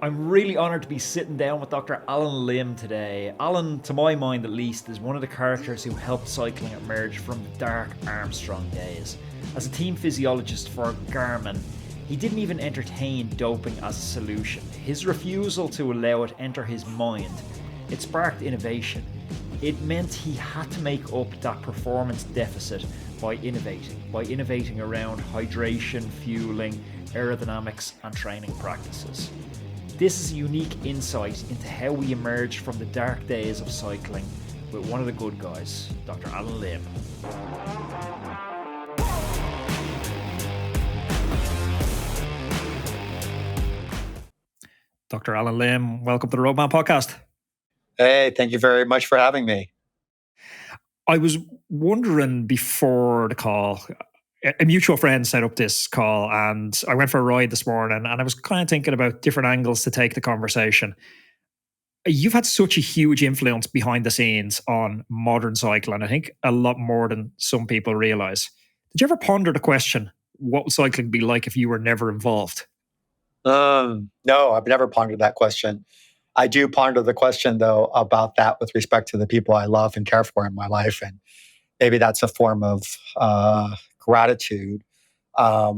I'm really honoured to be sitting down with Dr. Allen Lim today. Allen, to my mind at least, is one of the characters who helped cycling emerge from the dark Armstrong days. As a team physiologist for Garmin, he didn't even entertain doping as a solution. His refusal to allow it enter his mind, it sparked innovation. It meant he had to make up that performance deficit by innovating around hydration, fueling, aerodynamics, and training practices. This is a unique insight into how we emerged from the dark days of cycling with one of the good guys, Dr. Allen Lim. Dr. Allen Lim, welcome to the Roadman podcast. Hey, thank you very much for having me. I was wondering before the call, a mutual friend set up this call and I went for a ride this morning and I was kind of thinking about different angles to take the conversation. You've had such a huge influence behind the scenes on modern cycling, I think a lot more than some people realize. Did you ever ponder the question, what would cycling be like if you were never involved? No, I've never pondered that question. I do ponder the question, though, about that with respect to the people I love and care for in my life. And maybe that's a form of gratitude. I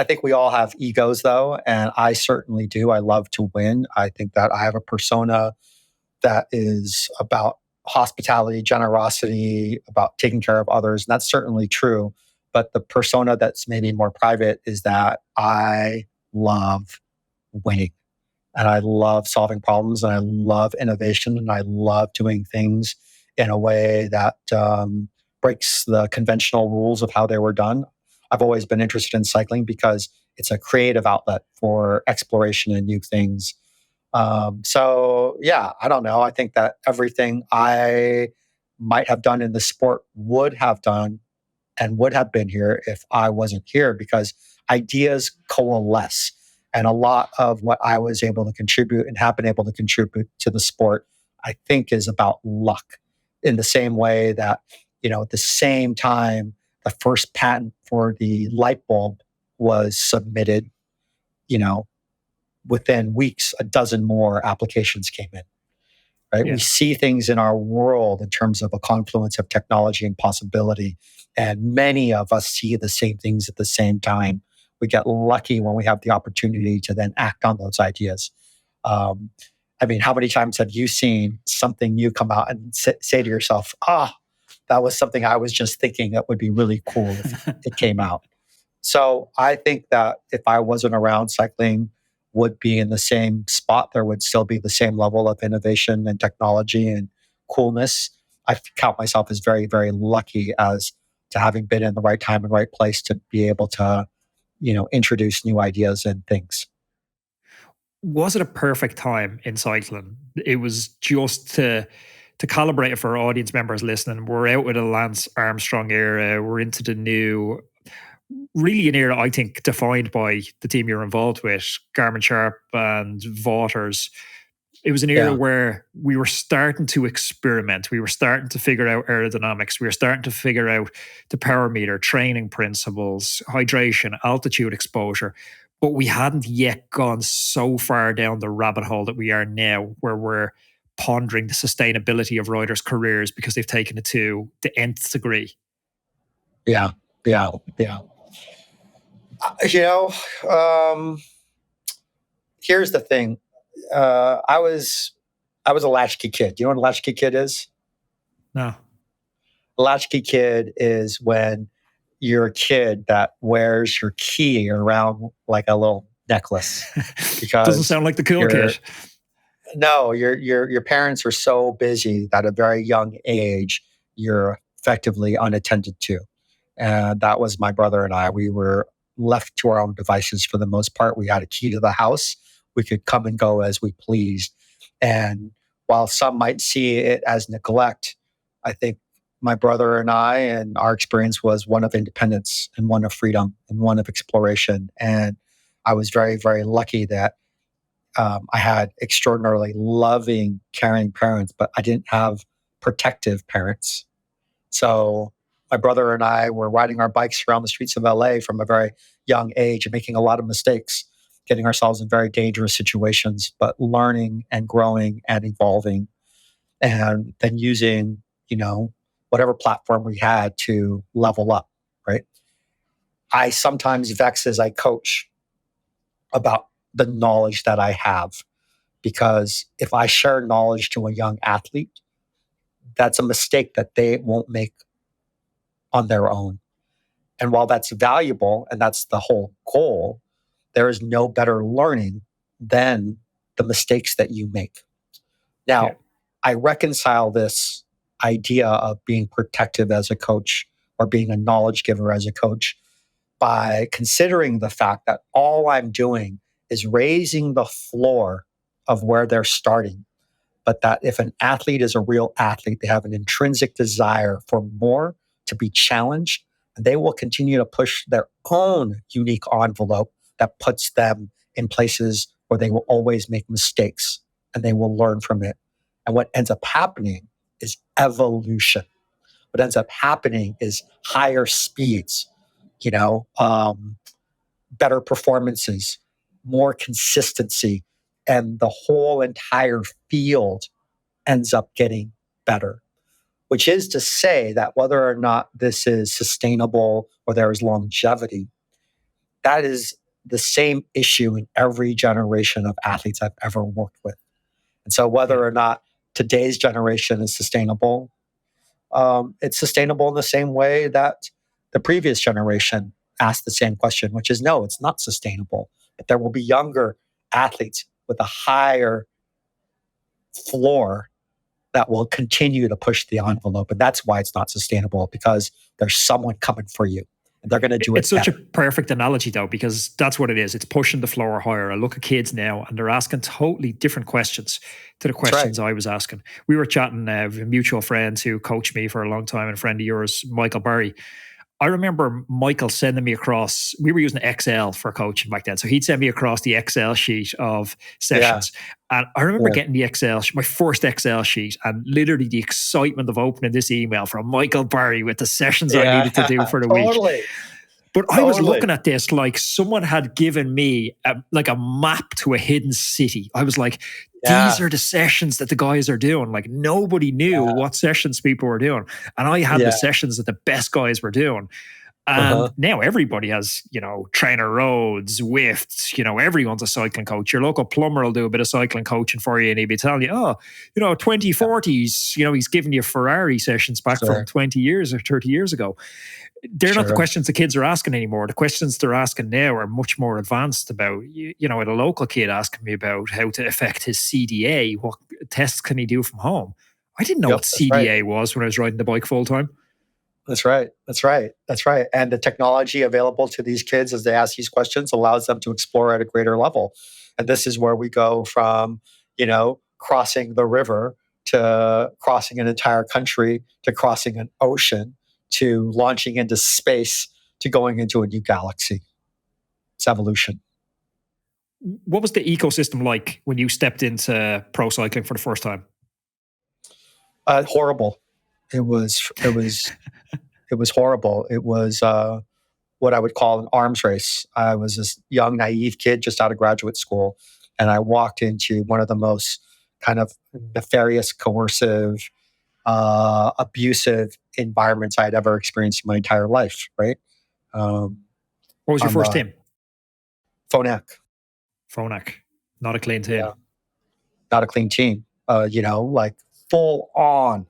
think we all have egos, though, and I certainly do. I love to win. I think that I have a persona that is about hospitality, generosity, about taking care of others. And that's certainly true. But the persona that's maybe more private is that I love winning. And I love solving problems and I love innovation and I love doing things in a way that breaks the conventional rules of how they were done. I've always been interested in cycling because it's a creative outlet for exploration and new things. I don't know. I think that everything I might have done in the sport would have done and would have been here if I wasn't here because ideas coalesce. And a lot of what I was able to contribute and have been able to contribute to the sport, I think is about luck in the same way that, at the same time, the first patent for the light bulb was submitted, within weeks, a dozen more applications came in. Right? Yeah. We see things in our world in terms of a confluence of technology and possibility. And many of us see the same things at the same time. We get lucky when we have the opportunity to then act on those ideas. How many times have you seen something new come out and say to yourself, that was something I was just thinking that would be really cool if it came out. So I think that if I wasn't around, cycling would be in the same spot. There would still be the same level of innovation and technology and coolness. I count myself as very, very lucky as to having been in the right time and right place to be able to introduce new ideas and things. Was it a perfect time in cycling? It was just to calibrate it for our audience members listening. We're out with the Lance Armstrong era. We're into the new, really an era, I think, defined by the team you're involved with, Garmin Sharp and Waters. It was an era where we were starting to experiment. We were starting to figure out aerodynamics. We were starting to figure out the power meter, training principles, hydration, altitude exposure. But we hadn't yet gone so far down the rabbit hole that we are now, where we're pondering the sustainability of riders' careers because they've taken it to the nth degree. Yeah. Here's the thing. I was a latchkey kid. Do you know what a latchkey kid is? No. A latchkey kid is when you're a kid that wears your key around like a little necklace. Because doesn't sound like the cool kid. No, your parents are so busy that at a very young age you're effectively unattended to. And that was my brother and I. We were left to our own devices for the most part. We had a key to the house. We could come and go as we pleased. And while some might see it as neglect, I think my brother and I, and our experience was one of independence and one of freedom and one of exploration. And I was very, very lucky that I had extraordinarily loving, caring parents, but I didn't have protective parents. So my brother and I were riding our bikes around the streets of LA from a very young age and making a lot of mistakes. getting ourselves in very dangerous situations, but learning and growing and evolving, and then using, whatever platform we had to level up, right? I sometimes vex as I coach about the knowledge that I have, because if I share knowledge to a young athlete, that's a mistake that they won't make on their own. And while that's valuable and that's the whole goal, there is no better learning than the mistakes that you make. Now, Yeah. I reconcile this idea of being protective as a coach or being a knowledge giver as a coach by considering the fact that all I'm doing is raising the floor of where they're starting. But that if an athlete is a real athlete, they have an intrinsic desire for more, to be challenged, and they will continue to push their own unique envelope that puts them in places where they will always make mistakes and they will learn from it. And what ends up happening is evolution. What ends up happening is higher speeds, you know, better performances, more consistency, and the whole entire field ends up getting better. Which is to say that whether or not this is sustainable or there is longevity, that is the same issue in every generation of athletes I've ever worked with. And so, whether Yeah. or not today's generation is sustainable, it's sustainable in the same way that the previous generation asked the same question, which is no, it's not sustainable. But there will be younger athletes with a higher floor that will continue to push the envelope. And that's why it's not sustainable, because there's someone coming for you and they're going to do it It's such a better. perfect analogy, though, because that's what it is. It's pushing the floor higher. I look at kids now and they're asking totally different questions to the That's right. questions I was asking. We were chatting with a mutual friend who coached me for a long time, and a friend of yours, Michael Barry. I remember Michael sending me across, we were using Excel for coaching back then. So he'd send me across the Excel sheet of Yeah. sessions. And I remember Yeah. getting the my first Excel sheet, and literally the excitement of opening this email from Michael Barry with the sessions I Yeah. needed to do for the week. Totally. But I was Totally. looking at this like someone had given me like a map to a hidden city. I was like, these Yeah. are the sessions that the guys are doing. Like nobody knew Yeah. what sessions people were doing. And I had the Yeah. sessions that the best guys were doing. Uh-huh. And now everybody has, Trainer Roads, Wifts, everyone's a cycling coach. Your local plumber will do a bit of cycling coaching for you, and he'll be telling you, 2040s, he's giving you Ferrari sessions back from Sure. 20 years or 30 years ago. They're not the Sure. questions the kids are asking anymore. The questions they're asking now are much more advanced about, I had a local kid asking me about how to affect his CDA. What tests can he do from home? I didn't know Yep. what That's right. CDA was when I was riding the bike full time. That's right. That's right. That's right. And the technology available to these kids as they ask these questions allows them to explore at a greater level. And this is where we go from, crossing the river to crossing an entire country to crossing an ocean to launching into space to going into a new galaxy. It's evolution. What was the ecosystem like when you stepped into pro cycling for the first time? Horrible. It was horrible. It was what I would call an arms race. I was this young, naive kid just out of graduate school, and I walked into one of the most kind of nefarious, coercive, abusive environments I had ever experienced in my entire life. Right? What was your On first the team? Phonak. Phonak. Not a clean team. Yeah, not a clean team. Like full on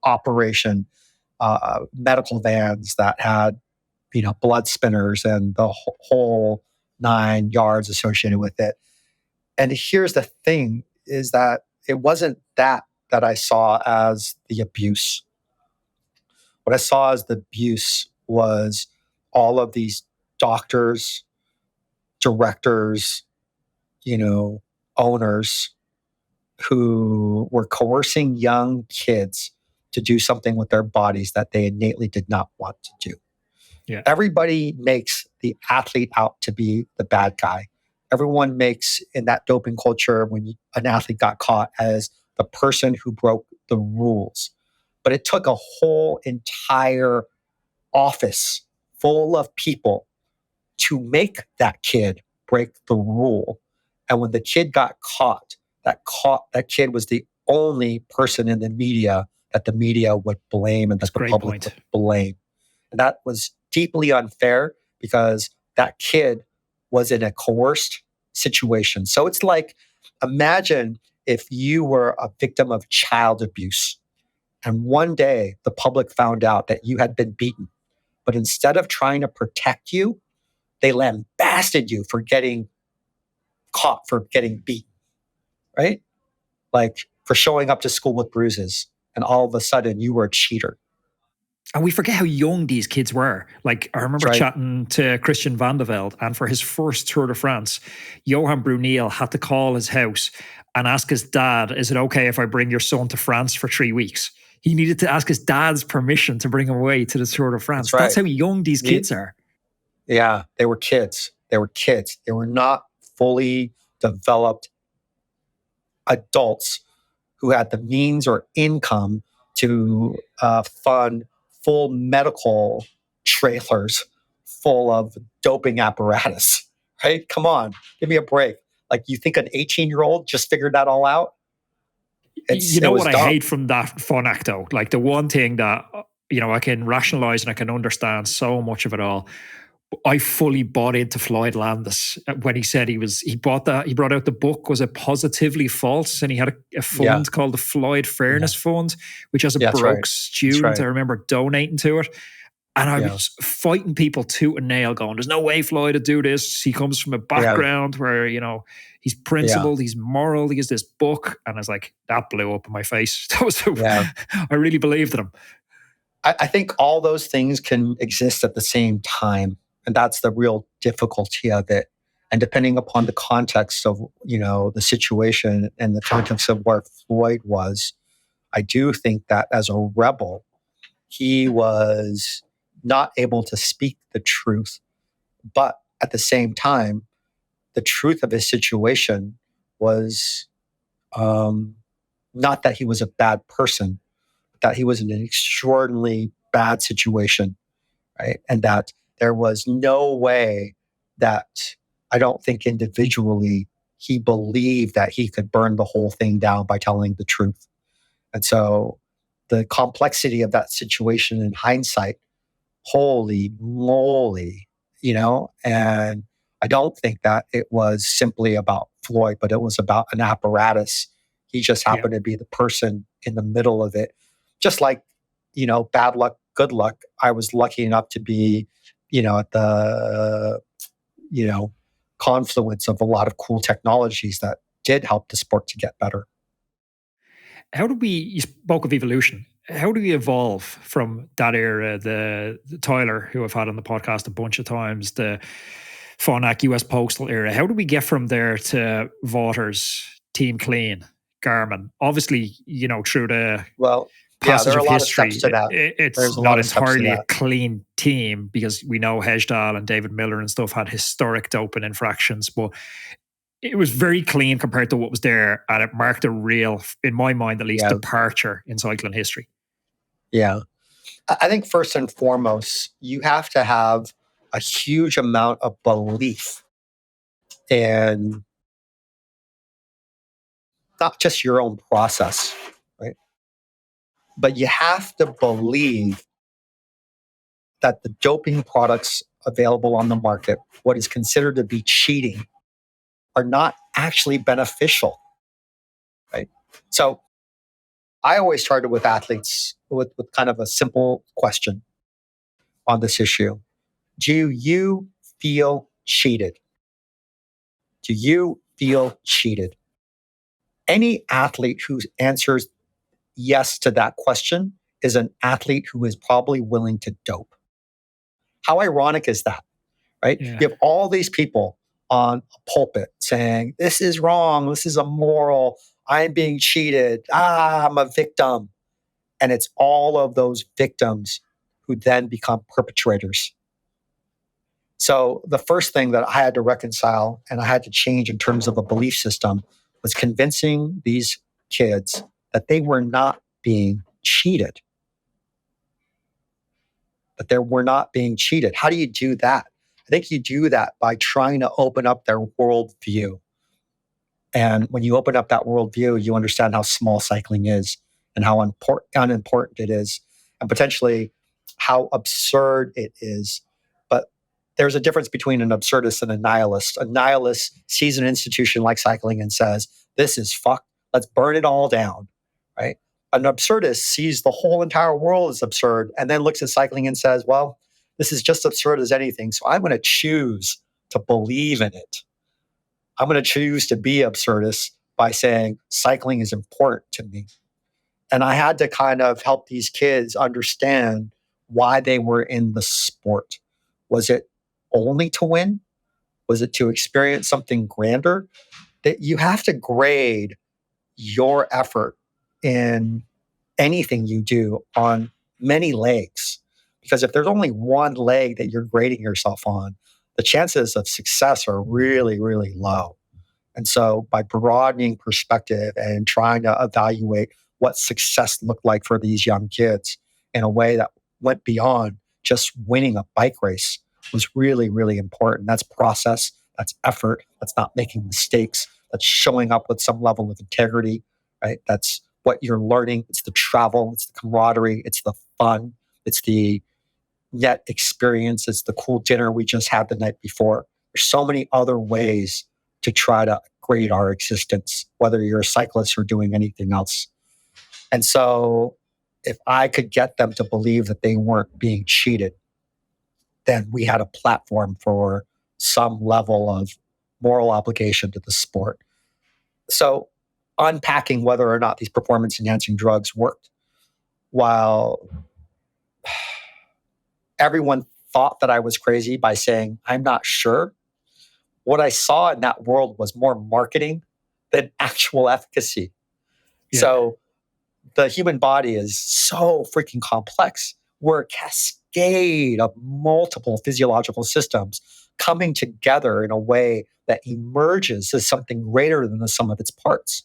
operation, medical vans that had blood spinners and the whole 9 yards associated with it. And here's the thing is that it wasn't that I saw as the abuse. What I saw as the abuse was all of these doctors, directors, owners who were coercing young kids to do something with their bodies that they innately did not want to do. Yeah. Everybody makes the athlete out to be the bad guy. Everyone makes in that doping culture when an athlete got caught as the person who broke the rules. But it took a whole entire office full of people to make that kid break the rule. And when the kid got caught, that kid was the only person in the media that the media would blame and That's that a the great public point. would blame. And that was deeply unfair because that kid was in a coerced situation. So it's like, imagine if you were a victim of child abuse and one day the public found out that you had been beaten, but instead of trying to protect you, they lambasted you for getting caught, for getting beaten, right? Like for showing up to school with bruises, and all of a sudden you were a cheater. And we forget how young these kids were. Like, I remember Right. chatting to Christian van der Velde, and for his first Tour de France, Johan Brunel had to call his house and ask his dad, is it okay if I bring your son to France for 3 weeks? He needed to ask his dad's permission to bring him away to the Tour de France. That's right. That's how young these kids are. Yeah, they were kids. They were kids. They were not fully developed adults who had the means or income to fund full medical trailers full of doping apparatus, right? Come on, give me a break. Like, you think an 18-year-old just figured that all out? You know it was what I dumb. hate from that fun act, though? Like, the one thing that, I can rationalize and I can understand so much of it all. I fully bought into Floyd Landis when he said he brought out the book, was it Positively False? And he had a fund called the Floyd Fairness Fund, which as a broke student, I remember donating to it. And I was fighting people tooth and nail going, there's no way Floyd would do this. He comes from a background where, he's principled, he's moral, he has this book. And I was like, that blew up in my face. That was I really believed in him. I think all those things can exist at the same time. And that's the real difficulty of it. And depending upon the context of, the situation and the context of where Floyd was, I do think that as a rebel, he was not able to speak the truth. But at the same time, the truth of his situation was not that he was a bad person, but that he was in an extraordinarily bad situation, right? And that there was no way that, I don't think individually he believed that he could burn the whole thing down by telling the truth. And so the complexity of that situation in hindsight, holy moly, and I don't think that it was simply about Floyd, but it was about an apparatus. He just happened to be the person in the middle of it. Just like, bad luck, good luck. I was lucky enough to be, at the, confluence of a lot of cool technologies that did help the sport to get better. You spoke of evolution. How do we evolve from that era? The Tyler, who I've had on the podcast a bunch of times, the Phonak US Postal era. How do we get from there to Waters, Team Clean, Garmin? Obviously, through the passage there are of a lot history, of steps to that. It's not entirely a clean team because we know Hejdahl and David Miller and stuff had historic doping infractions, but it was very clean compared to what was there, and it marked a real, in my mind at least, departure in cycling history. Yeah. I think first and foremost, you have to have a huge amount of belief in not just your own process, right? But you have to believe that the doping products available on the market, what is considered to be cheating, are not actually beneficial, right? So I always started with athletes with kind of a simple question on this issue. Do you feel cheated? Do you feel cheated? Any athlete who answers yes to that question is an athlete who is probably willing to dope. How ironic is that, right? Yeah. You have all these people on a pulpit saying, this is wrong, this is immoral, I'm being cheated, I'm a victim. And it's all of those victims who then become perpetrators. So the first thing that I had to reconcile and I had to change in terms of a belief system was convincing these kids that they were not being cheated. That they were not being cheated. How do you do that? I think you do that by trying to open up their worldview. And when you open up that worldview, you understand how small cycling is and how unimportant it is, and potentially how absurd it is. But there's a difference between an absurdist and a nihilist. A nihilist sees an institution like cycling and says, this is fucked. Let's burn it all down, right? An absurdist sees the whole entire world as absurd and then looks at cycling and says, well, this is just absurd as anything. So I'm going to choose to believe in it. I'm going to choose to be absurdist by saying cycling is important to me. And I had to kind of help these kids understand why they were in the sport. Was it only to win? Was it to experience something grander? That you have to grade your effort in anything you do on many legs. Because if there's only one leg that you're grading yourself on, the chances of success are really, really low. And so by broadening perspective and trying to evaluate what success looked like for these young kids in a way that went beyond just winning a bike race was really, really important. That's process, that's effort, that's not making mistakes, that's showing up with some level of integrity, right? That's what you're learning. It's the travel, it's the camaraderie, it's the fun, it's the net experience, it's the cool dinner we just had the night before. There's so many other ways to try to grade our existence, whether you're a cyclist or doing anything else. And so if I could get them to believe that they weren't being cheated, then we had a platform for some level of moral obligation to the sport. So unpacking whether or not these performance-enhancing drugs worked, while everyone thought that I was crazy by saying, I'm not sure, what I saw in that world was more marketing than actual efficacy. Yeah. So the human body is so freaking complex. We're a cascade of multiple physiological systems coming together in a way that emerges as something greater than the sum of its parts.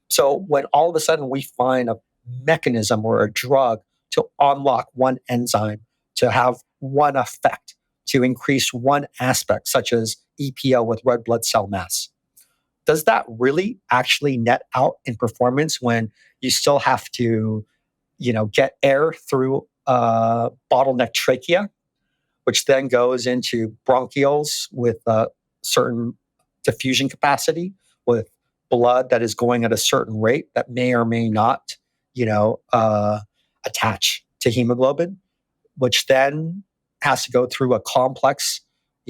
So when all of a sudden we find a mechanism or a drug to unlock one enzyme, to have one effect, to increase one aspect, such as EPO with red blood cell mass, does that really actually net out in performance when you still have to, get air through a bottleneck trachea, which then goes into bronchioles with a certain diffusion capacity, with blood that is going at a certain rate that may or may not, attach to hemoglobin, which then has to go through a complex,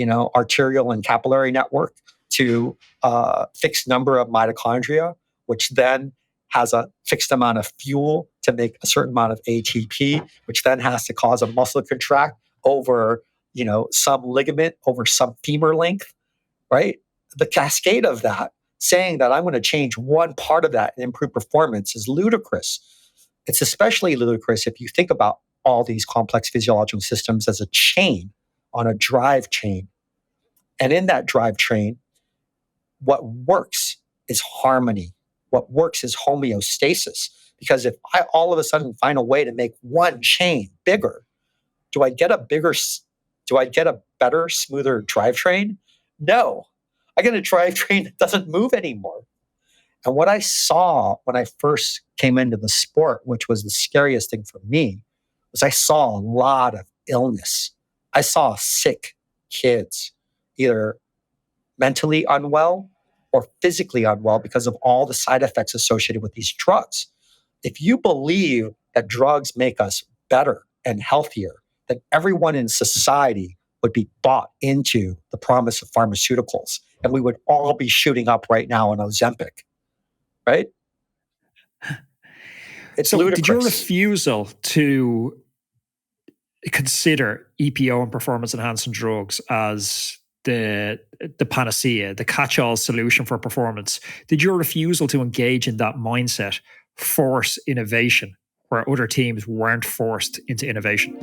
arterial and capillary network to a fixed number of mitochondria, which then has a fixed amount of fuel to make a certain amount of ATP, which then has to cause a muscle contract over, some ligament, over some femur length, right? The cascade of that, saying that I'm going to change one part of that and improve performance, is ludicrous. It's especially ludicrous if you think about all these complex physiological systems as a chain on a drive chain. And in that drive train, what works is harmony. What works is homeostasis. Because if I all of a sudden find a way to make one chain bigger, do I get a better, smoother drivetrain? No. I get a drivetrain that doesn't move anymore. And what I saw when I first came into the sport, which was the scariest thing for me, was I saw a lot of illness. I saw sick kids, either mentally unwell or physically unwell because of all the side effects associated with these drugs. If you believe that drugs make us better and healthier, then everyone in society would be bought into the promise of pharmaceuticals, and we would all be shooting up right now on Ozempic, right? It's so ludicrous. Did your refusal to consider EPO and performance-enhancing drugs as the panacea, the catch-all solution for performance, did your refusal to engage in that mindset force innovation where other teams weren't forced into innovation?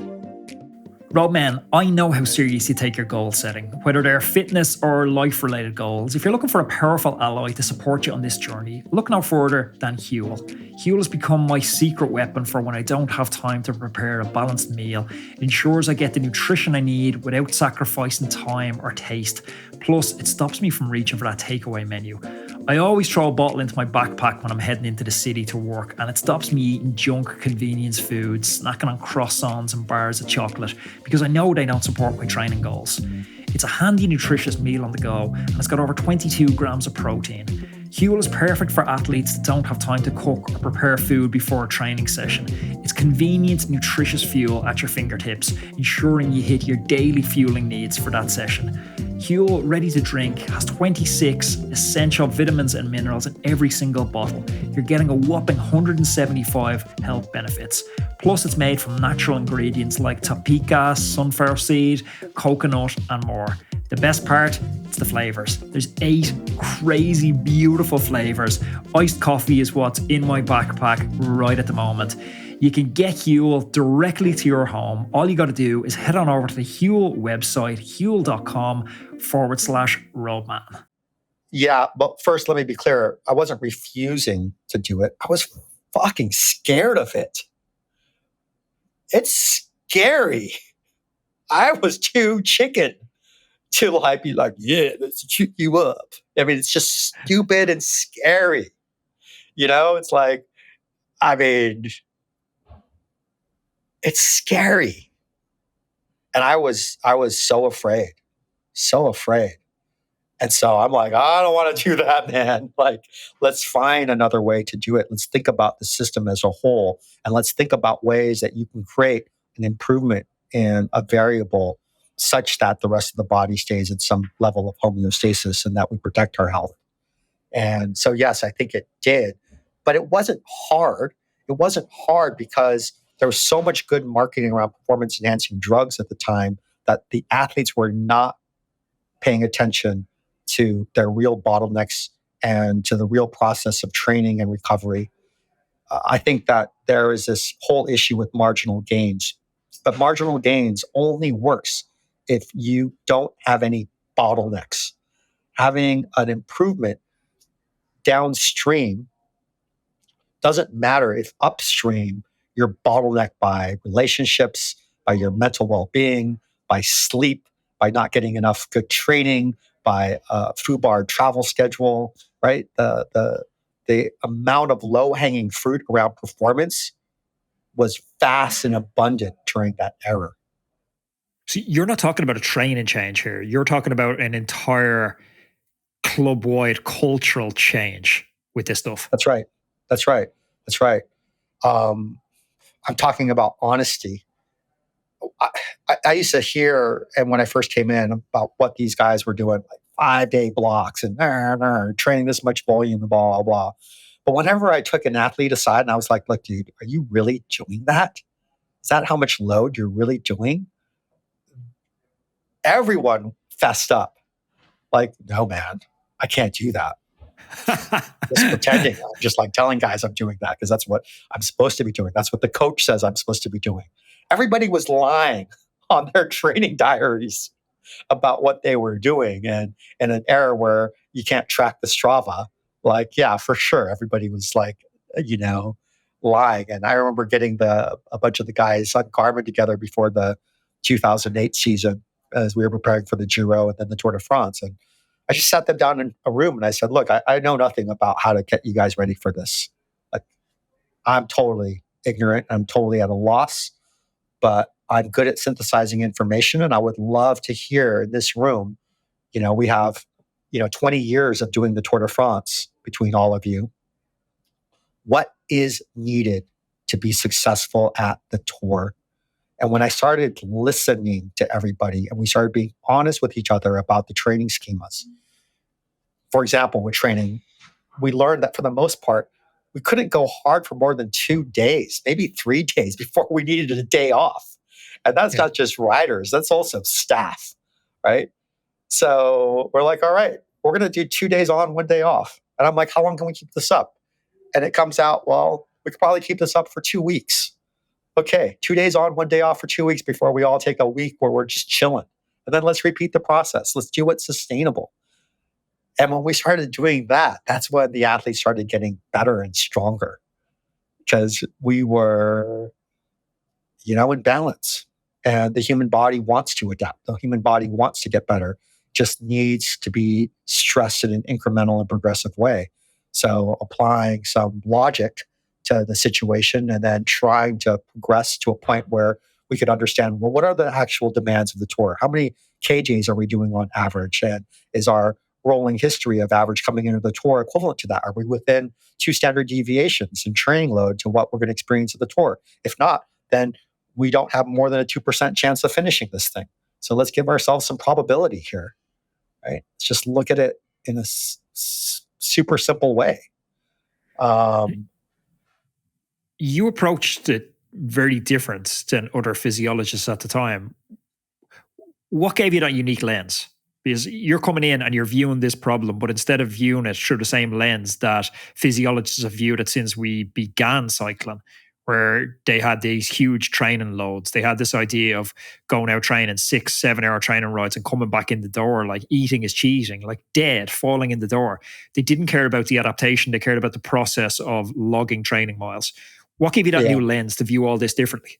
Roadman, I know how serious you take your goal setting, whether they're fitness or life-related goals. If you're looking for a powerful ally to support you on this journey, look no further than Huel. Huel has become my secret weapon for when I don't have time to prepare a balanced meal. It ensures I get the nutrition I need without sacrificing time or taste. Plus, it stops me from reaching for that takeaway menu. I always throw a bottle into my backpack when I'm heading into the city to work, and it stops me eating junk convenience foods, snacking on croissants and bars of chocolate, because I know they don't support my training goals. It's a handy, nutritious meal on the go, and it's got over 22 grams of protein. Huel is perfect for athletes that don't have time to cook or prepare food before a training session. It's convenient, nutritious fuel at your fingertips, ensuring you hit your daily fueling needs for that session. Huel Ready to Drink has 26 essential vitamins and minerals in every single bottle. You're getting a whopping 175 health benefits. Plus, it's made from natural ingredients like tapioca, sunflower seed, coconut, and more. The best part, it's the flavours. There's 8 crazy, beautiful flavours. Iced coffee is what's in my backpack right at the moment. You can get Huel directly to your home. All you got to do is head on over to the Huel website, huel.com/Roadman. Yeah, but first, let me be clear. I wasn't refusing to do it. I was fucking scared of it. It's scary. I was too chicken to like be like, yeah, let's shoot you up. I mean, it's just stupid and scary. You know, it's like, I mean, it's scary. And I was so afraid. And so I'm like, I don't want to do that, man. Like, let's find another way to do it. Let's think about the system as a whole. And let's think about ways that you can create an improvement in a variable such that the rest of the body stays at some level of homeostasis and that we protect our health. And so, yes, I think it did. But it wasn't hard. It wasn't hard because there was so much good marketing around performance enhancing drugs at the time that the athletes were not paying attention to their real bottlenecks and to the real process of training and recovery. I think that there is this whole issue with marginal gains, but marginal gains only works if you don't have any bottlenecks. Having an improvement downstream doesn't matter if upstream you're bottlenecked by relationships, by your mental well-being, by sleep, by not getting enough good training, by a FUBAR travel schedule, right? The amount of low-hanging fruit around performance was vast and abundant during that era. So you're not talking about a training change here. You're talking about an entire club-wide cultural change with this stuff. That's right. I'm talking about honesty. I used to hear, and when I first came in, about what these guys were doing, like 5-day blocks and training this much volume and blah, blah, blah. But whenever I took an athlete aside and I was like, look, dude, are you really doing that? Is that how much load you're really doing? Everyone fessed up. Like, no, man, I can't do that. Just pretending. I'm just like telling guys I'm doing that because that's what I'm supposed to be doing. That's what the coach says I'm supposed to be doing. Everybody was lying on their training diaries about what they were doing. And in an era where you can't track the Strava, like, yeah, for sure. Everybody was like, lying. And I remember getting a bunch of the guys on Garmin together before the 2008 season as we were preparing for the Giro and then the Tour de France. And I just sat them down in a room and I said, look, I know nothing about how to get you guys ready for this. Like, I'm totally ignorant. I'm totally at a loss, but I'm good at synthesizing information. And I would love to hear in this room, we have, 20 years of doing the Tour de France between all of you. What is needed to be successful at the Tour? And when I started listening to everybody and we started being honest with each other about the training schemas, for example, with training, we learned that for the most part, we couldn't go hard for more than 2 days, maybe 3 days before we needed a day off. And that's not just riders, that's also staff, right? So we're like, all right, we're going to do 2 days on, 1 day off. And I'm like, how long can we keep this up? And it comes out, well, we could probably keep this up for 2 weeks. Okay, 2 days on, 1 day off for 2 weeks before we all take a week where we're just chilling. And then let's repeat the process. Let's do it sustainable. And when we started doing that, that's when the athletes started getting better and stronger because we were, in balance. And the human body wants to adapt. The human body wants to get better, just needs to be stressed in an incremental and progressive way. So applying some logic to the situation and then trying to progress to a point where we could understand, well, what are the actual demands of the tour? How many kgs are we doing on average? And is our rolling history of average coming into the tour equivalent to that? Are we within 2 standard deviations in training load to what we're going to experience at the tour? If not, then we don't have more than a 2% chance of finishing this thing. So let's give ourselves some probability here, right? Let's just look at it in a super simple way. You approached it very different than other physiologists at the time. What gave you that unique lens? Because you're coming in and you're viewing this problem, but instead of viewing it through the same lens that physiologists have viewed it since we began cycling, where they had these huge training loads. They had this idea of going out training 6-7 hour training rides and coming back in the door like eating is cheating, like dead, falling in the door. They didn't care about the adaptation. They cared about the process of logging training miles. What gave you that new lens to view all this differently?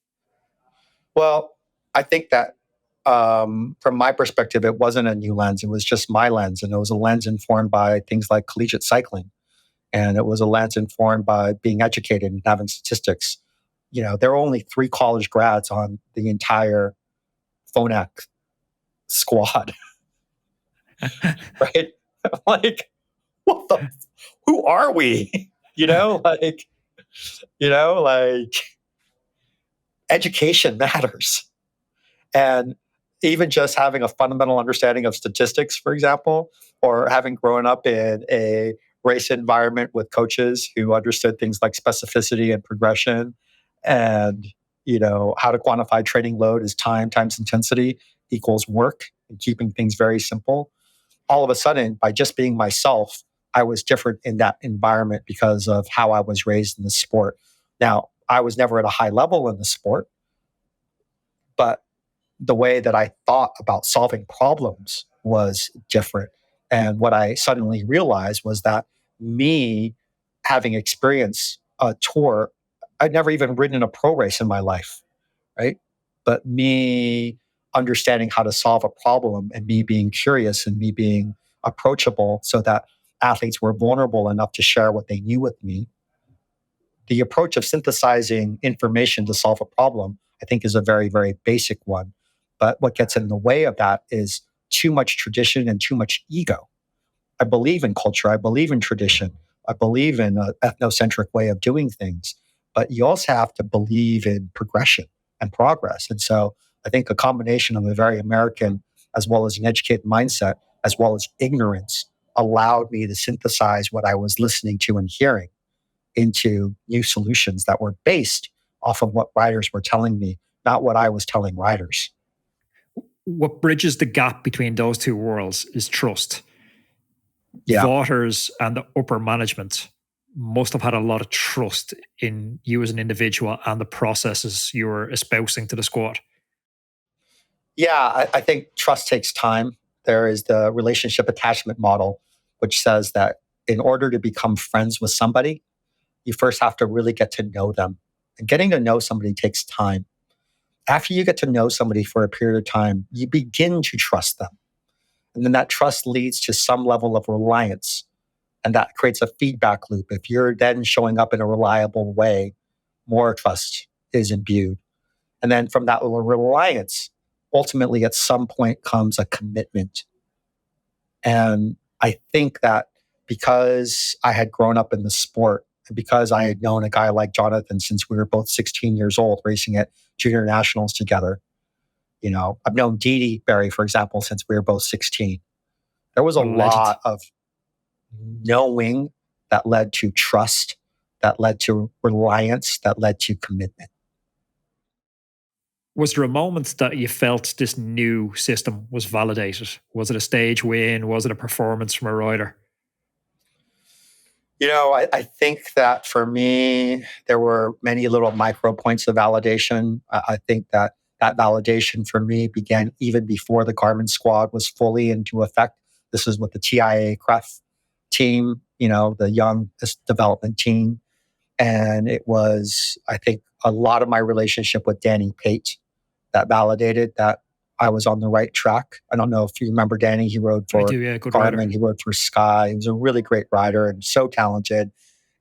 Well, I think that from my perspective, it wasn't a new lens. It was just my lens. And it was a lens informed by things like collegiate cycling. And it was a lens informed by being educated and having statistics. There are only 3 college grads on the entire Phonak squad. Right? Like, who are we? Education matters. And even just having a fundamental understanding of statistics, for example, or having grown up in a race environment with coaches who understood things like specificity and progression and, how to quantify training load as time times intensity equals work and keeping things very simple. All of a sudden, by just being myself, I was different in that environment because of how I was raised in the sport. Now, I was never at a high level in the sport, but the way that I thought about solving problems was different. And what I suddenly realized was that me having experienced a tour, I'd never even ridden in a pro race in my life, right? But me understanding how to solve a problem and me being curious and me being approachable so that athletes were vulnerable enough to share what they knew with me. The approach of synthesizing information to solve a problem, I think, is a very, very basic one. But what gets in the way of that is too much tradition and too much ego. I believe in culture. I believe in tradition. I believe in an ethnocentric way of doing things. But you also have to believe in progression and progress. And so I think a combination of a very American as well as an educated mindset, as well as ignorance, allowed me to synthesize what I was listening to and hearing into new solutions that were based off of what riders were telling me, not what I was telling riders. What bridges the gap between those two worlds is trust. Yeah. Voters and the upper management must have had a lot of trust in you as an individual and the processes you were espousing to the squad. Yeah, I think trust takes time. There is the relationship attachment model, which says that in order to become friends with somebody, you first have to really get to know them. And getting to know somebody takes time. After you get to know somebody for a period of time, you begin to trust them. And then that trust leads to some level of reliance. And that creates a feedback loop. If you're then showing up in a reliable way, more trust is imbued. And then from that reliance, ultimately at some point comes a commitment. And I think that because I had grown up in the sport, and because I had known a guy like Jonathan since we were both 16 years old, racing at junior nationals together, I've known Dee Dee Berry, for example, since we were both 16. There was a lot of knowing that led to trust, that led to reliance, that led to commitment. Was there a moment that you felt this new system was validated? Was it a stage win? Was it a performance from a rider? I think that for me, there were many little micro points of validation. I think that validation for me began even before the Garmin squad was fully into effect. This is with the TIA CREF team, the young development team. And it was, I think, a lot of my relationship with Danny Pate that validated that I was on the right track. I don't know if you remember Danny. He rode I for do, yeah, good Garmin. rider. He rode for Sky. He was a really great rider and so talented.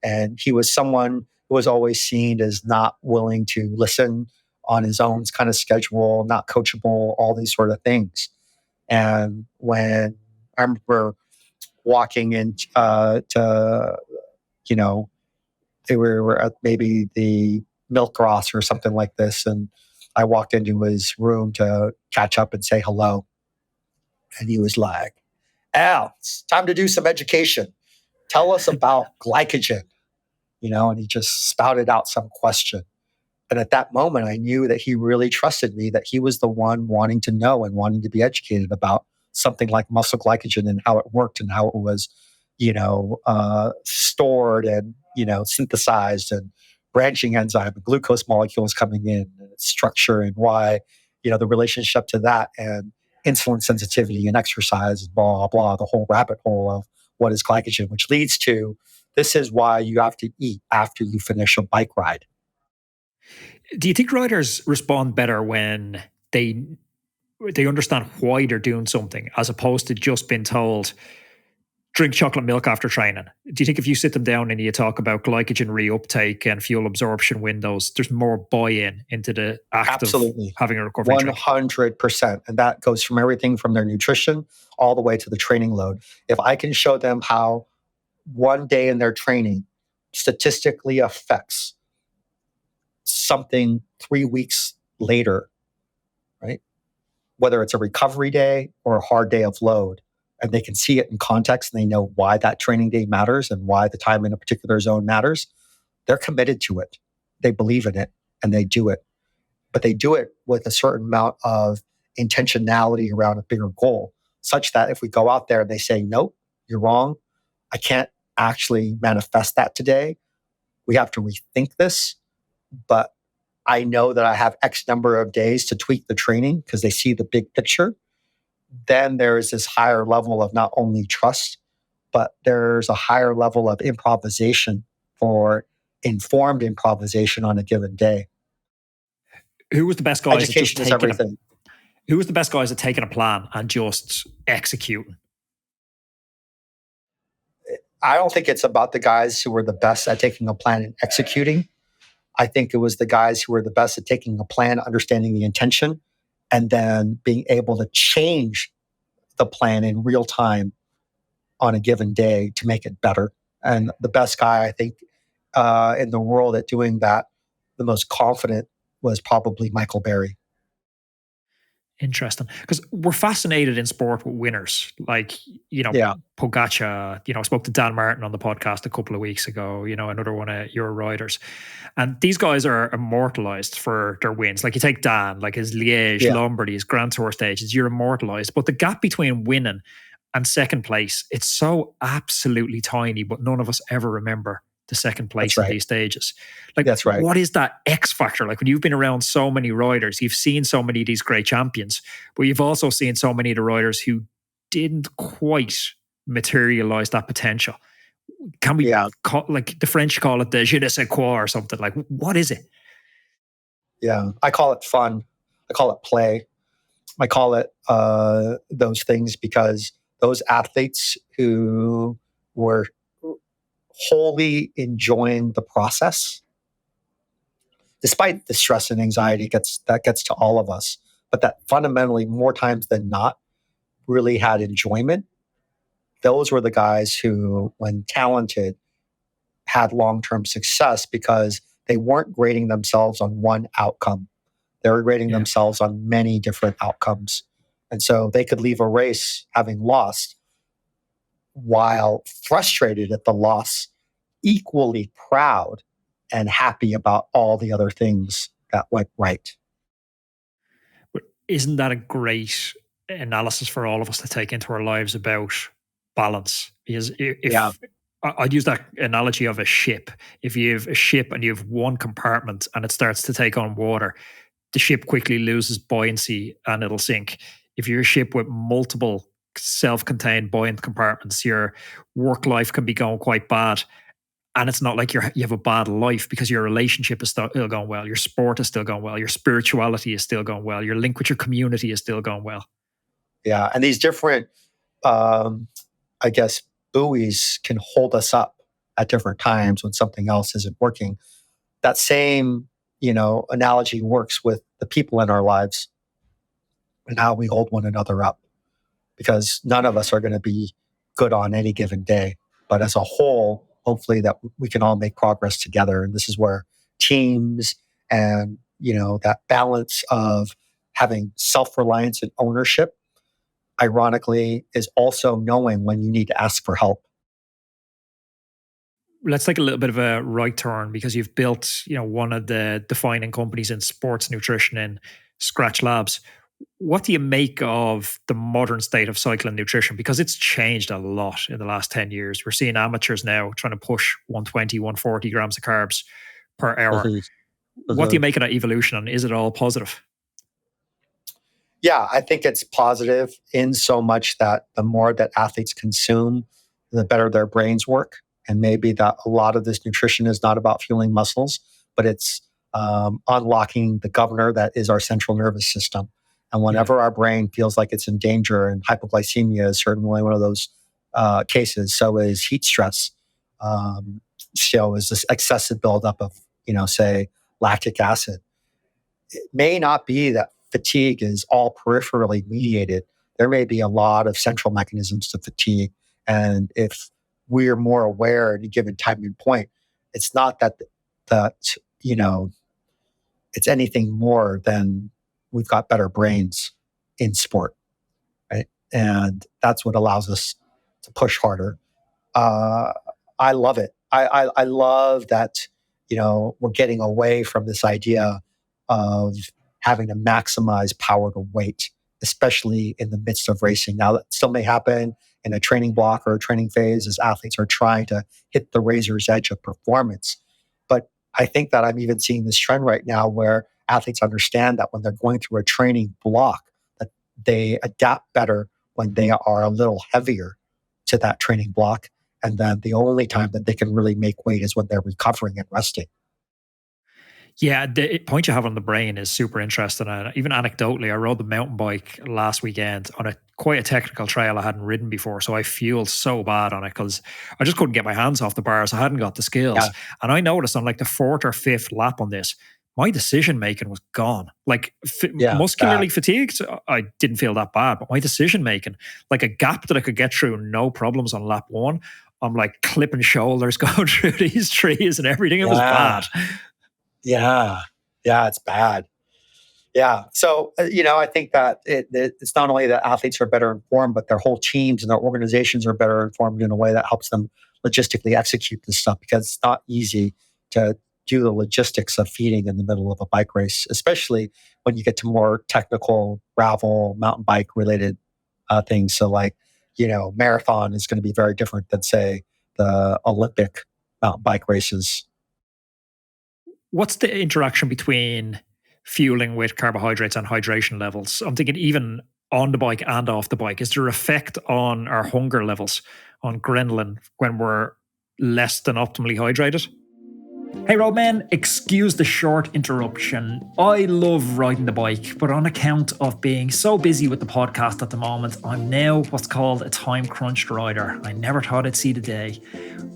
And he was someone who was always seen as not willing to listen on his own kind of schedule, not coachable, all these sort of things. And when I remember walking in to, they were at maybe the Milk Ross or something like this. And I walked into his room to catch up and say hello. And he was like, Al, it's time to do some education. Tell us about glycogen, and he just spouted out some question. And at that moment, I knew that he really trusted me, that he was the one wanting to know and wanting to be educated about something like muscle glycogen and how it worked and how it was, stored and, synthesized, and branching enzyme and glucose molecules coming in and its structure and why, the relationship to that and insulin sensitivity and exercise and blah, blah, the whole rabbit hole of what is glycogen, which leads to this is why you have to eat after you finish a bike ride. Do you think riders respond better when they understand why they're doing something as opposed to just being told, drink chocolate milk after training? Do you think if you sit them down and you talk about glycogen reuptake and fuel absorption windows, there's more buy-in into the act Absolutely. of having a recovery drink? 100%. And that goes from everything from their nutrition all the way to the training load. If I can show them how one day in their training statistically affects something 3 weeks later, right? Whether it's a recovery day or a hard day of load, and they can see it in context and they know why that training day matters and why the time in a particular zone matters, they're committed to it. They believe in it and they do it. But they do it with a certain amount of intentionality around a bigger goal, such that if we go out there and they say, nope, you're wrong, I can't actually manifest that today, we have to rethink this. But I know that I have X number of days to tweak the training because they see the big picture. Then there is this higher level of not only trust, but there's a higher level of improvisation for informed improvisation on a given day. Who was the best guys at just Education is taking everything. who was the best guys at taking a plan and just executing? I don't think it's about the guys who were the best at taking a plan and executing. I think it was the guys who were the best at taking a plan, understanding the intention, and then being able to change the plan in real time on a given day to make it better. And the best guy, I think, in the world at doing that, the most confident, was probably Michael Berry. Interesting. Because we're fascinated in sport with winners. Like, Yeah. Pogacar, I spoke to Dan Martin on the podcast a couple of weeks ago, another one of your riders. And these guys are immortalized for their wins. Like you take Dan, like his Liège, Lombardy, his Grand Tour stages, you're immortalized. But the gap between winning and second place, it's so absolutely tiny, but none of us ever remember the second place in these stages. Like, that's right. What is that X factor? Like when you've been around so many riders, you've seen so many of these great champions, but you've also seen so many of the riders who didn't quite materialize that potential. Can we call, like the French call it the je ne sais quoi or something? Like, what is it? Yeah, I call it fun. I call it play. I call it those things because those athletes who were wholly enjoying the process, despite the stress and anxiety that gets to all of us, but that fundamentally more times than not really had enjoyment. Those were the guys who, when talented, had long-term success because they weren't grading themselves on one outcome. They were grading themselves on many different outcomes. And so they could leave a race having lost while frustrated at the loss, equally proud and happy about all the other things that went right. But isn't that a great analysis for all of us to take into our lives about balance? Because if I'd use that analogy of a ship. If you have a ship and you have one compartment and it starts to take on water, the ship quickly loses buoyancy and it'll sink. If you're a ship with multiple self-contained buoyant compartments, your work life can be going quite bad. And it's not like you have a bad life because your relationship is still going well, your sport is still going well, your spirituality is still going well, your link with your community is still going well. Yeah, and these different, I guess, buoys can hold us up at different times when something else isn't working. That same, analogy works with the people in our lives and how we hold one another up, because none of us are going to be good on any given day. But as a whole, hopefully that we can all make progress together. And this is where teams and, that balance of having self-reliance and ownership, ironically, is also knowing when you need to ask for help. Let's take a little bit of a right turn, because you've built, one of the defining companies in sports nutrition in Scratch Labs. What do you make of the modern state of cycling nutrition? Because it's changed a lot in the last 10 years. We're seeing amateurs now trying to push 120, 140 grams of carbs per hour. What do you make of that evolution, and is it all positive? Yeah, I think it's positive in so much that the more that athletes consume, the better their brains work. And maybe that a lot of this nutrition is not about fueling muscles, but it's unlocking the governor that is our central nervous system. And whenever our brain feels like it's in danger, and hypoglycemia is certainly one of those cases, so is heat stress. So is this excessive buildup of, say, lactic acid. It may not be that fatigue is all peripherally mediated. There may be a lot of central mechanisms to fatigue. And if we're more aware at a given time and point, it's not that it's anything more than we've got better brains in sport, right? And that's what allows us to push harder. I love it. I love that, we're getting away from this idea of having to maximize power to weight, especially in the midst of racing. Now, that still may happen in a training block or a training phase as athletes are trying to hit the razor's edge of performance. But I think that I'm even seeing this trend right now where athletes understand that when they're going through a training block, that they adapt better when they are a little heavier to that training block. And then the only time that they can really make weight is when they're recovering and resting. Yeah, the point you have on the brain is super interesting. And even anecdotally, I rode the mountain bike last weekend on quite a technical trail I hadn't ridden before. So I fueled so bad on it because I just couldn't get my hands off the bars. I hadn't got the skills. Yeah. And I noticed on like the fourth or fifth lap on this, my decision making was gone. Like muscularly fatigued, I didn't feel that bad. But my decision making, like a gap that I could get through no problems on lap one, I'm like clipping shoulders going through these trees and everything. It was bad. Yeah, it's bad. Yeah, so I think that it's not only that athletes are better informed, but their whole teams and their organizations are better informed in a way that helps them logistically execute this stuff, because it's not easy to do the logistics of feeding in the middle of a bike race, especially when you get to more technical gravel, mountain bike related things. So like, marathon is going to be very different than, say, the Olympic mountain bike races. What's the interaction between fueling with carbohydrates and hydration levels? I'm thinking even on the bike and off the bike. Is there an effect on our hunger levels, on ghrelin, when we're less than optimally hydrated? Hey Roadman, excuse the short interruption. I love riding the bike, but on account of being so busy with the podcast at the moment, I'm now what's called a time-crunched rider. I never thought I'd see the day.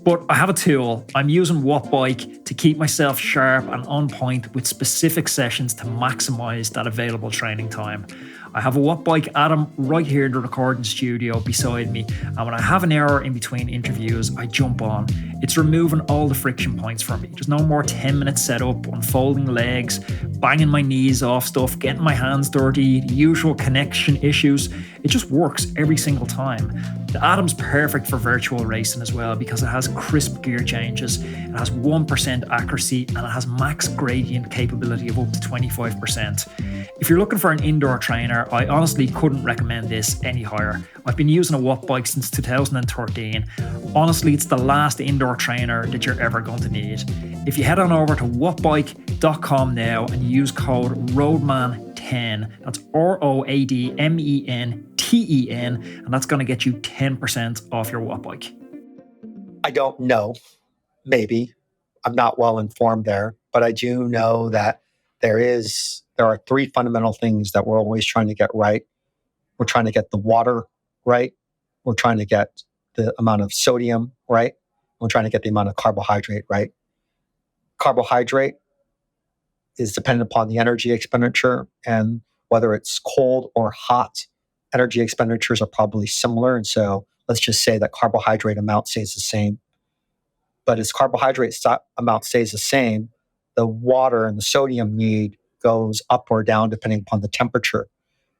But I have a tool. I'm using Wattbike to keep myself sharp and on point with specific sessions to maximize that available training time. I have a Wattbike Atom right here in the recording studio beside me, and when I have an hour in between interviews, I jump on. It's removing all the friction points for me. There's no more 10-minute setup, unfolding legs, banging my knees off stuff, getting my hands dirty, the usual connection issues. It just works every single time. The Atom's perfect for virtual racing as well because it has crisp gear changes, it has 1% accuracy, and it has max gradient capability of up to 25%. If you're looking for an indoor trainer, I honestly couldn't recommend this any higher. I've been using a Wattbike since 2013. Honestly, it's the last indoor trainer that you're ever going to need. If you head on over to wattbike.com now and use code ROADMAN10, that's ROADMENTEN, and that's going to get you 10% off your Wattbike. I don't know. Maybe. I'm not well informed there, but I do know that there are three fundamental things that we're always trying to get right. We're trying to get the water right. We're trying to get the amount of sodium right. We're trying to get the amount of carbohydrate right. Carbohydrate is dependent upon the energy expenditure, and whether it's cold or hot, energy expenditures are probably similar. And so let's just say that carbohydrate amount stays the same. But as carbohydrate amount stays the same, the water and the sodium need goes up or down depending upon the temperature.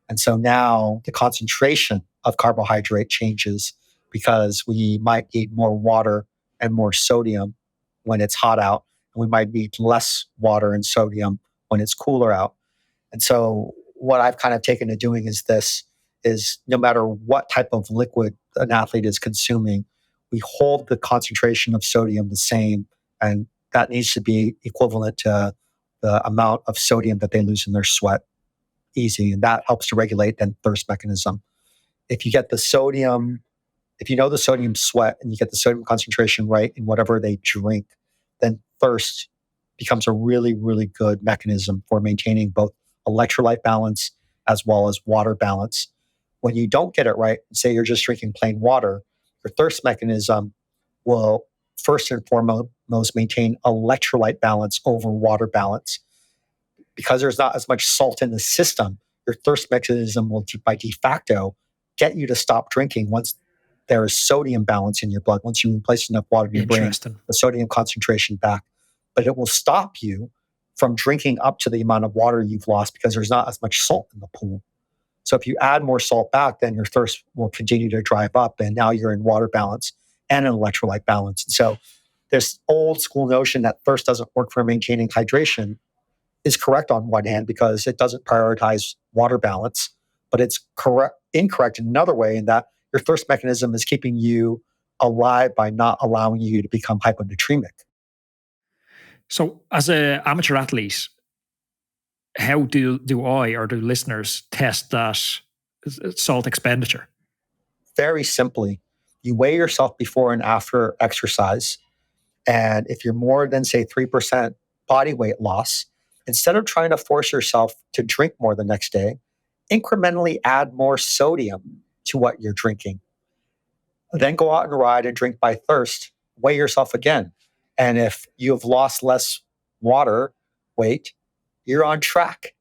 And so now the concentration of carbohydrate changes because we might need more water and more sodium when it's hot out, and we might need less water and sodium when it's cooler out. And so what I've kind of taken to doing is no matter what type of liquid an athlete is consuming, we hold the concentration of sodium the same, and that needs to be equivalent to the amount of sodium that they lose in their sweat. Easy. And that helps to regulate then thirst mechanism. If you get the sodium, if you know the sodium sweat and you get the sodium concentration right in whatever they drink, then thirst becomes a really, really good mechanism for maintaining both electrolyte balance as well as water balance. When you don't get it right, say you're just drinking plain water, your thirst mechanism will first and foremost maintain electrolyte balance over water balance. Because there's not as much salt in the system, your thirst mechanism will, by de facto, get you to stop drinking once there is sodium balance in your blood. Once you replace enough water in your brain, the sodium concentration back. But it will stop you from drinking up to the amount of water you've lost because there's not as much salt in the pool. So if you add more salt back, then your thirst will continue to drive up, and now you're in water balance and an electrolyte balance. And so this old school notion that thirst doesn't work for maintaining hydration is correct on one hand because it doesn't prioritize water balance, but it's incorrect in another way in that your thirst mechanism is keeping you alive by not allowing you to become hyponatremic. So as an amateur athlete, how do I or do listeners test that salt expenditure? Very simply, you weigh yourself before and after exercise. And if you're more than, say, 3% body weight loss, instead of trying to force yourself to drink more the next day, incrementally add more sodium to what you're drinking. Then go out and ride and drink by thirst. Weigh yourself again. And if you have lost less water weight, you're on track.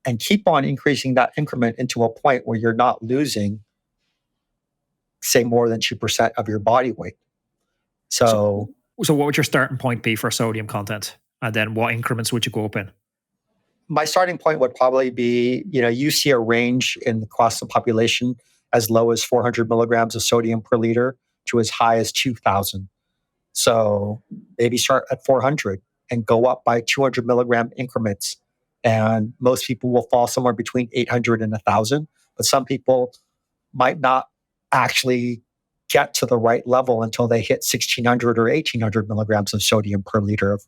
And keep on increasing that increment into a point where you're not losing, say, more than 2% of your body weight. So what would your starting point be for sodium content? And then what increments would you go up in? My starting point would probably be, you see a range across the population as low as 400 milligrams of sodium per liter to as high as 2,000. So maybe start at 400 and go up by 200 milligram increments. And most people will fall somewhere between 800 and 1,000. But some people might not actually get to the right level until they hit 1,600 or 1,800 milligrams of sodium per liter of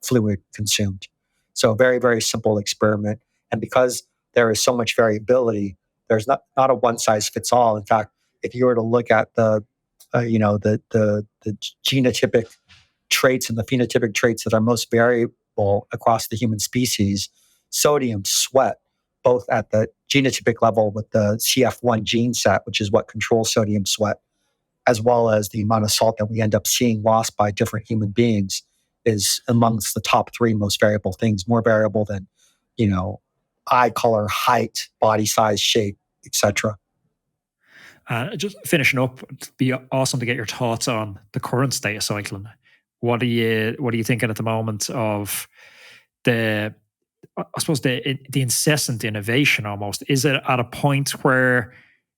fluid consumed. So very, very simple experiment. And because there is so much variability, there's not a one size fits all. In fact, if you were to look at the genotypic traits and the phenotypic traits that are most variable across the human species, sodium, sweat, both at the genotypic level with the CF1 gene set, which is what controls sodium sweat, as well as the amount of salt that we end up seeing lost by different human beings, is amongst the top three most variable things, more variable than, eye color, height, body size, shape, etc. Just finishing up, it'd be awesome to get your thoughts on the current state of cycling. What are you thinking at the moment of the incessant innovation almost? Is it at a point where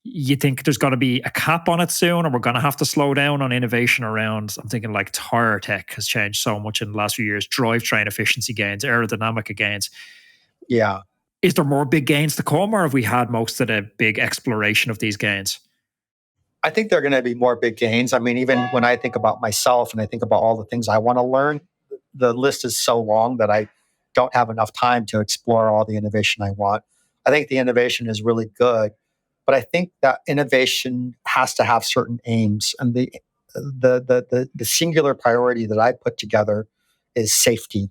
you think there's got to be a cap on it soon, or we're going to have to slow down on innovation around? I'm thinking like tire tech has changed so much in the last few years, drivetrain efficiency gains, aerodynamic gains. Yeah. Is there more big gains to come, or have we had most of the big exploration of these gains? I think there are going to be more big gains. I mean, even when I think about myself and I think about all the things I want to learn, the list is so long that I don't have enough time to explore all the innovation I want. I think the innovation is really good, but I think that innovation has to have certain aims, and the singular priority that I put together is safety.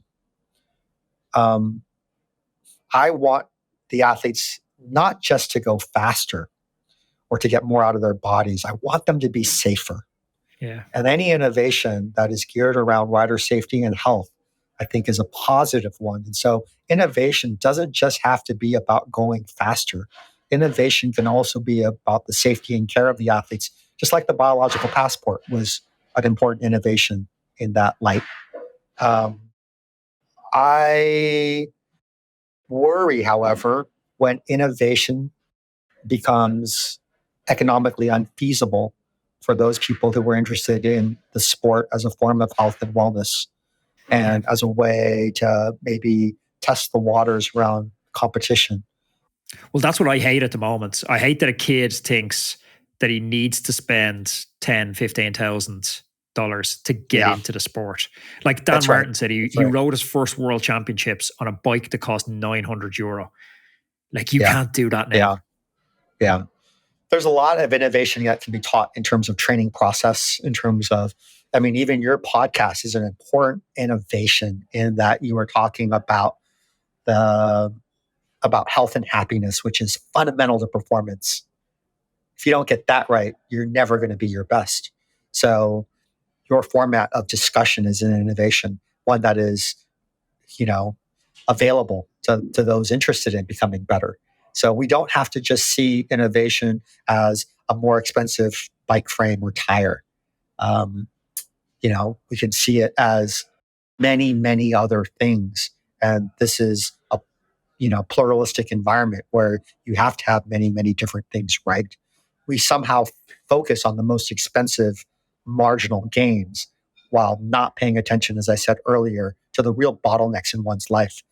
I want the athletes not just to go faster or to get more out of their bodies. I want them to be safer. Yeah. And any innovation that is geared around rider safety and health, I think, is a positive one. And so innovation doesn't just have to be about going faster. Innovation can also be about the safety and care of the athletes, just like the biological passport was an important innovation in that light. I worry, however, when innovation becomes economically unfeasible for those people who were interested in the sport as a form of health and wellness and as a way to maybe test the waters around competition. Well, that's what I hate at the moment. I hate that a kid thinks that he needs to spend $10,000-$15,000 to get into the sport. Like Dan Martin said, he rode his first world championships on a bike that cost €900. Like you can't do that now. Yeah. There's a lot of innovation that can be taught in terms of training process, in terms of, I mean, even your podcast is an important innovation in that you are talking about about health and happiness, which is fundamental to performance. If you don't get that right, you're never going to be your best. So your format of discussion is an innovation, one that is, available to those interested in becoming better. So we don't have to just see innovation as a more expensive bike frame or tire. We can see it as many, many other things. And this is a pluralistic environment where you have to have many, many different things, right? We somehow focus on the most expensive marginal gains while not paying attention, as I said earlier, to the real bottlenecks in one's life.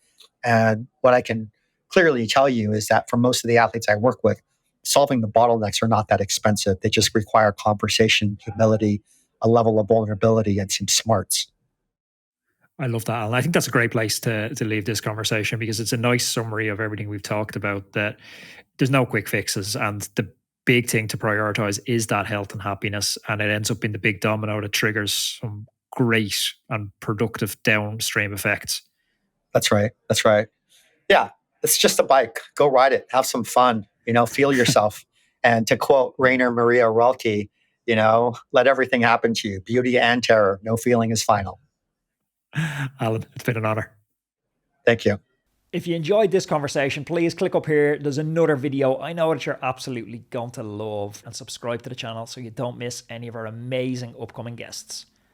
And what I can clearly tell you is that for most of the athletes I work with, solving the bottlenecks are not that expensive. They just require conversation, humility, a level of vulnerability, and some smarts. I love that, Alan. I think that's a great place to leave this conversation, because it's a nice summary of everything we've talked about, that there's no quick fixes. And the big thing to prioritize is that health and happiness. And it ends up being the big domino that triggers some great and productive downstream effects. That's right. Yeah, it's just a bike. Go ride it. Have some fun. Feel yourself. And to quote Rainer Maria Rilke, let everything happen to you. Beauty and terror. No feeling is final. Alan, it's been an honor. Thank you. If you enjoyed this conversation, please click up here. There's another video I know that you're absolutely going to love, and subscribe to the channel so you don't miss any of our amazing upcoming guests.